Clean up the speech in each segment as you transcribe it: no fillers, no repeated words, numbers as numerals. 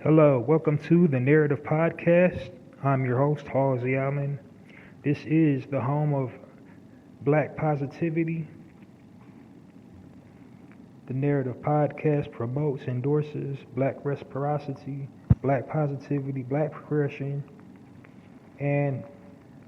Hello, welcome to the Narrative Podcast. I'm your host, Halsey Allen. This is the home of Black positivity. The Narrative Podcast promotes, endorses Black reciprocity, Black positivity, Black progression, and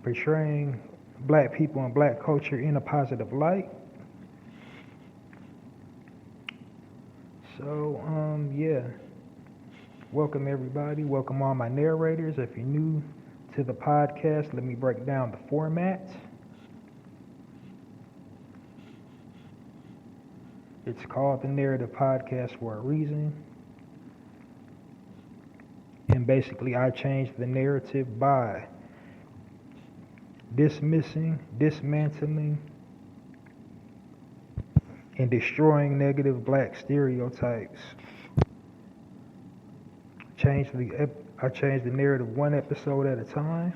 portraying Black people and Black culture in a positive light. So, welcome everybody. Welcome all my narrators. If you're new to the podcast, let me break down the format. It's called the Narrative Podcast for a reason. And basically, I changed the narrative by dismissing, dismantling, and destroying negative Black stereotypes. I changed the narrative one episode at a time.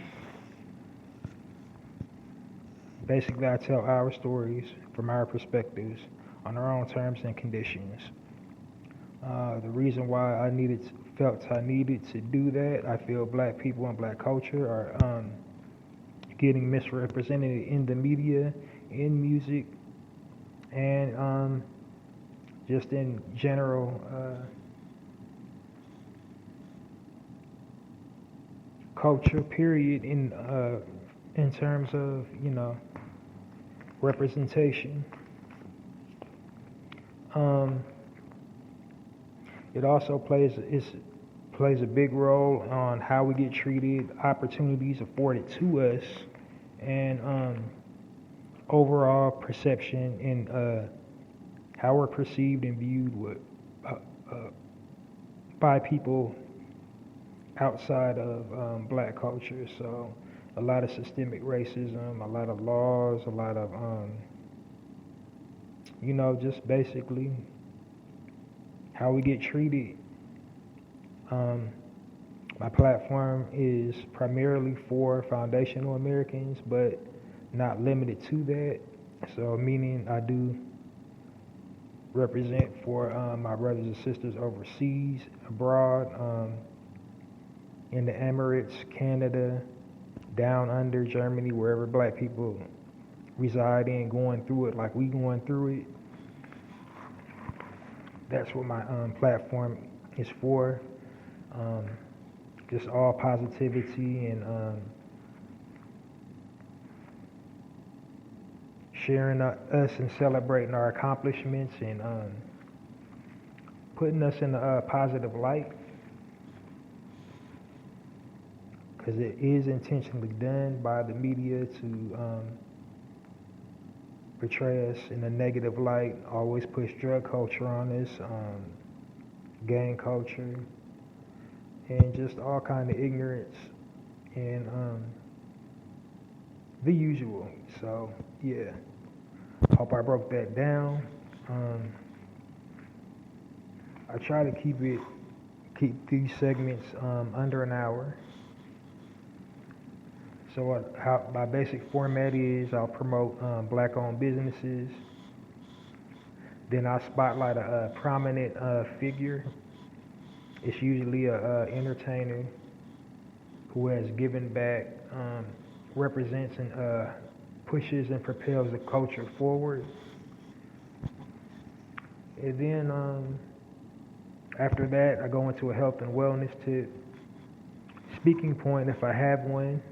Basically, I tell our stories from our perspectives on our own terms and conditions. The reason why I felt I needed to do that, I feel Black people and Black culture are getting misrepresented in the media, in music, and just in general culture, period, in terms of, representation. It also plays a big role on how we get treated, opportunities afforded to us, and overall perception and how we're perceived and viewed by people outside of Black culture. So a lot of systemic racism, a lot of laws, a lot of just basically how we get treated. My platform is primarily for foundational Americans, but not limited to that. So meaning I do represent for my brothers and sisters overseas, abroad, in the Emirates, Canada, down under, Germany, wherever Black people reside in, going through it like we going through it. That's what my platform is for. Just all positivity and sharing us and celebrating our accomplishments and putting us in a positive light. Because it is intentionally done by the media to portray us in a negative light, always push drug culture on us, gang culture, and just all kind of ignorance and the usual. So yeah, hope I broke that down. I try to keep these segments under an hour. So how my basic format is, I'll promote Black-owned businesses. Then I spotlight a prominent figure. It's usually a entertainer who has given back, represents and pushes and propels the culture forward. And then after that, I go into a health and wellness tip, speaking point if I have one.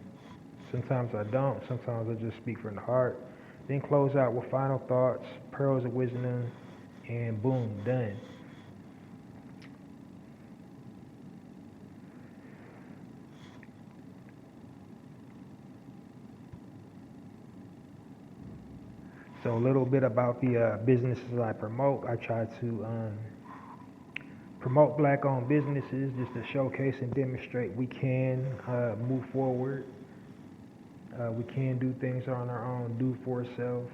Sometimes I don't. Sometimes I just speak from the heart. Then close out with final thoughts, pearls of wisdom, and boom, done. So a little bit about the businesses I promote. I try to promote black-owned businesses just to showcase and demonstrate we can move forward. We can do things on our own, do for self.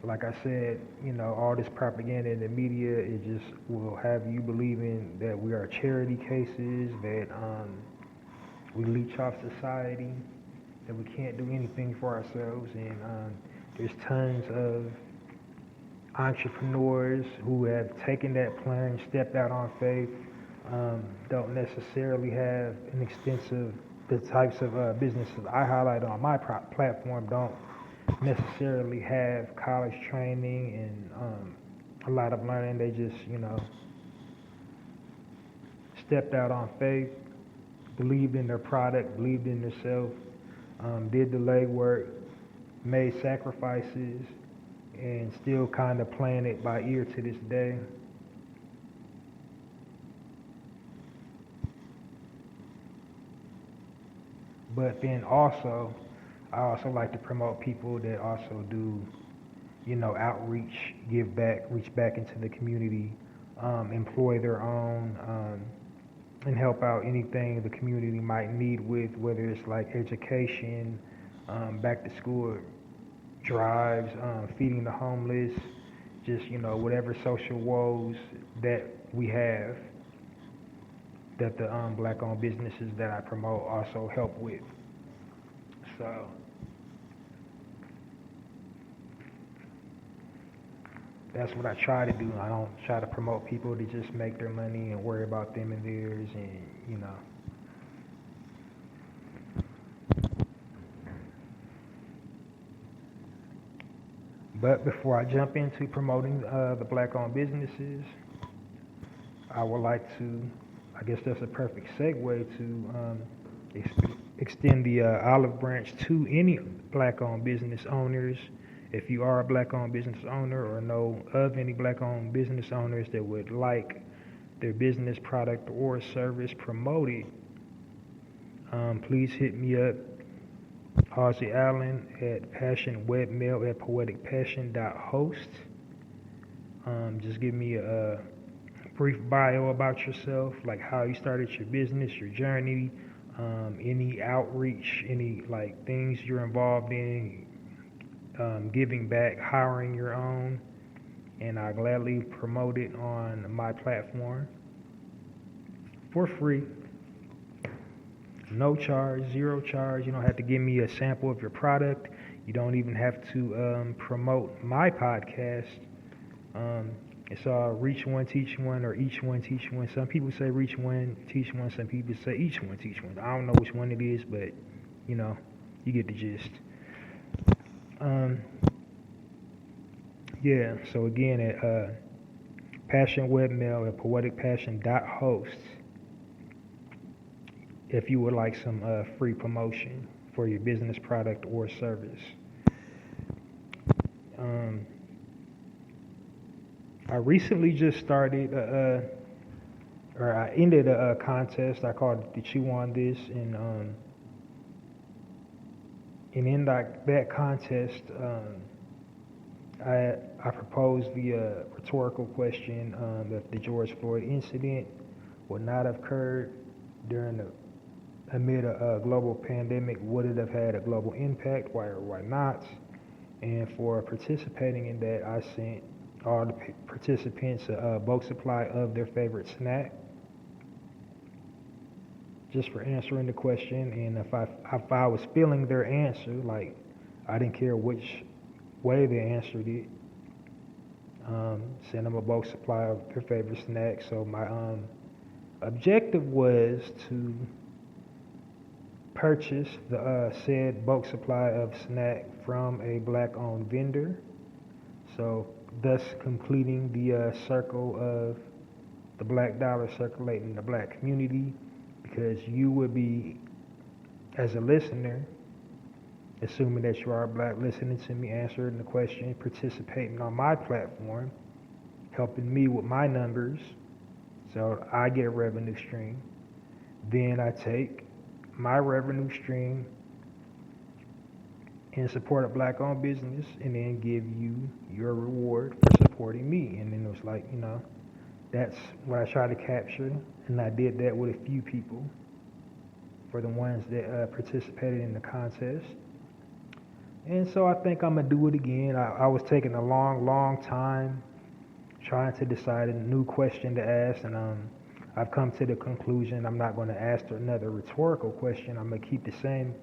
Like I said, all this propaganda in the media, it just will have you believing that we are charity cases, that we leech off society, that we can't do anything for ourselves. And there's tons of entrepreneurs who have taken that plunge, stepped out on faith, don't necessarily have an extensive, the types of businesses I highlight on my platform don't necessarily have college training and a lot of learning. They just, stepped out on faith, believed in their product, believed in themselves, did the legwork, made sacrifices, and still kind of playing it by ear to this day. But then also, I also like to promote people that also do, outreach, give back, reach back into the community, employ their own, and help out anything the community might need with, whether it's like education, back to school drives, feeding the homeless, just, whatever social woes that we have that the black-owned businesses that I promote also help with. So that's what I try to do. I don't try to promote people to just make their money and worry about them and theirs, and But before I jump into promoting the black-owned businesses, I would like to, I guess that's a perfect segue to extend the olive branch to any black-owned business owners. If you are a black-owned business owner or know of any black-owned business owners that would like their business, product, or service promoted, please hit me up, Ozzy Allen at passionwebmail at poeticpassion.host. Just give me a brief bio about yourself, like how you started your business, your journey, any outreach, any like things you're involved in, giving back, hiring your own, and I gladly promote it on my platform for free. No charge, zero charge. You don't have to give me a sample of your product. You don't even have to promote my podcast. It's all reach one, teach one, or each one, teach one. Some people say reach one, teach one. Some people say each one, teach one. I don't know which one it is, but you get the gist. Yeah. So again, at Passion Webmail at poeticpassion.host. If you would like some free promotion for your business, product, or service. I recently just started, or I ended a contest. I called it the Chew on This, and in that contest, I proposed the rhetorical question that the George Floyd incident would not have occurred amid a global pandemic. Would it have had a global impact? Why or why not? And for participating in that, I sent all the participants a bulk supply of their favorite snack, just for answering the question. And if I was feeling their answer, like I didn't care which way they answered it, send them a bulk supply of their favorite snack. So my objective was to purchase the said bulk supply of snack from a black-owned vendor, so thus completing the circle of the black dollar circulating in the black community, because you would be, as a listener, assuming that you are black, listening to me answering the question, participating on my platform, helping me with my numbers, so I get a revenue stream. Then I take my revenue stream and support a black-owned business, and then give you your reward for supporting me. And then it was like, that's what I tried to capture, and I did that with a few people for the ones that participated in the contest. And so I think I'm gonna do it again. I was taking a long, long time trying to decide a new question to ask, and I've come to the conclusion I'm not going to ask another rhetorical question. I'm going to keep the same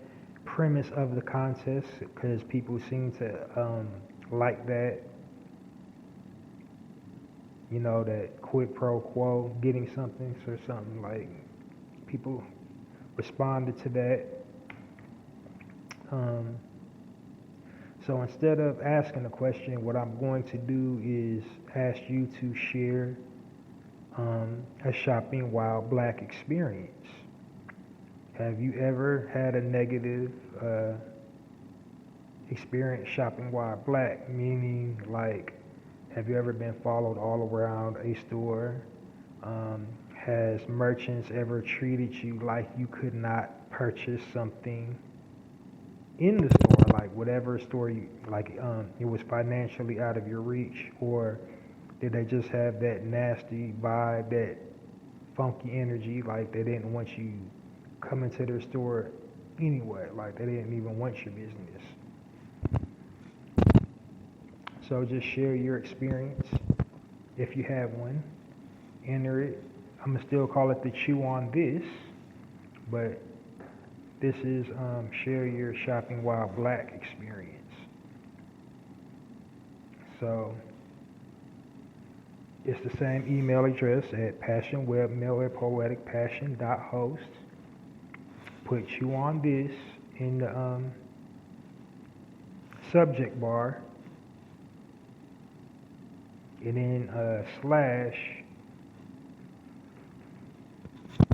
premise of the contest because people seem to like that, that quid pro quo, getting something or something. Like, people responded to that. So instead of asking a question, what I'm going to do is ask you to share a shopping while black experience. Have you ever had a negative experience shopping while black? Meaning, like, have you ever been followed all around a store? Has merchants ever treated you like you could not purchase something in the store, like whatever store it was financially out of your reach? Or did they just have that nasty vibe, that funky energy, like they didn't want you coming to their store anyway, like they didn't even want your business? So just share your experience if you have one. Enter it. I'm gonna still call it the Chew on This, but this is share your shopping while black experience. So it's the same email address at passionwebmail@poeticpassion.host. Put Chew on This in the subject bar, and then slash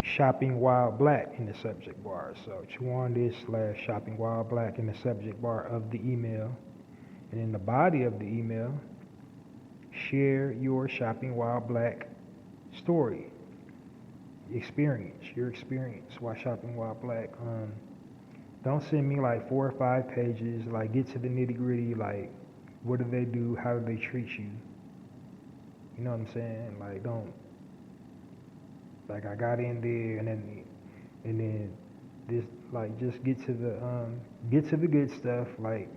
shopping while black in the subject bar. So Chew on This slash shopping while black in the subject bar of the email. And in the body of the email, share your shopping while black story, experience, your experience while shopping while black. Don't send me like 4 or 5 pages. Like, get to the nitty gritty. Like, what do they do? How do they treat you? You know what I'm saying? Like, don't. Like, I got in there and then this, like, just get to the good stuff. Like,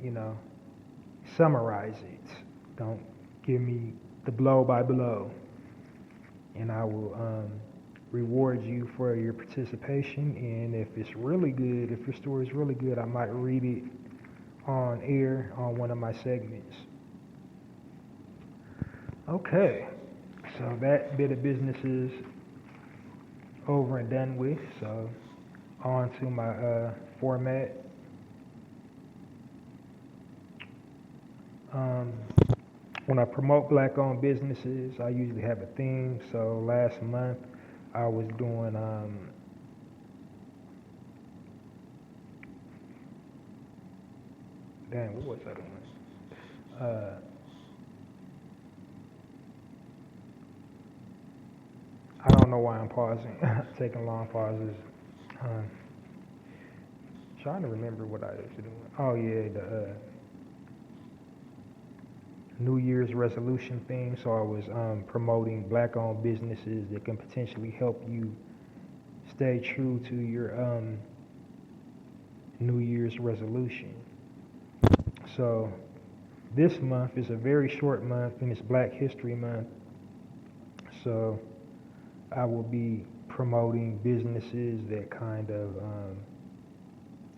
summarize it. Don't give me the blow by blow, and I will reward you for your participation. And if it's really good, if your story is really good, I might read it on air on one of my segments. Okay, so that bit of business is over and done with. So on to my format. When I promote black-owned businesses, I usually have a theme. So last month I was doing what was I doing? I don't know why I'm pausing, taking long pauses. Trying to remember what I was doing. Oh yeah, the New Year's resolution thing. So I was promoting black-owned businesses that can potentially help you stay true to your New Year's resolution. So this month is a very short month, and it's Black History Month. So I will be promoting businesses that kind of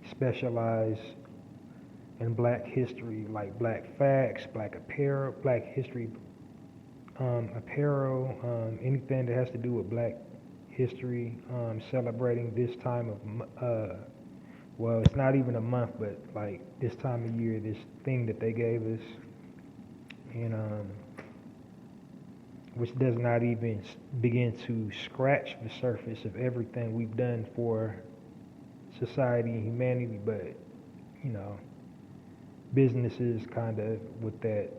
specialize in black history, like black facts, black apparel, black history apparel, anything that has to do with black history, celebrating this time of, well, it's not even a month, but like this time of year, this thing that they gave us, and which does not even begin to scratch the surface of everything we've done for society and humanity, but businesses kind of with that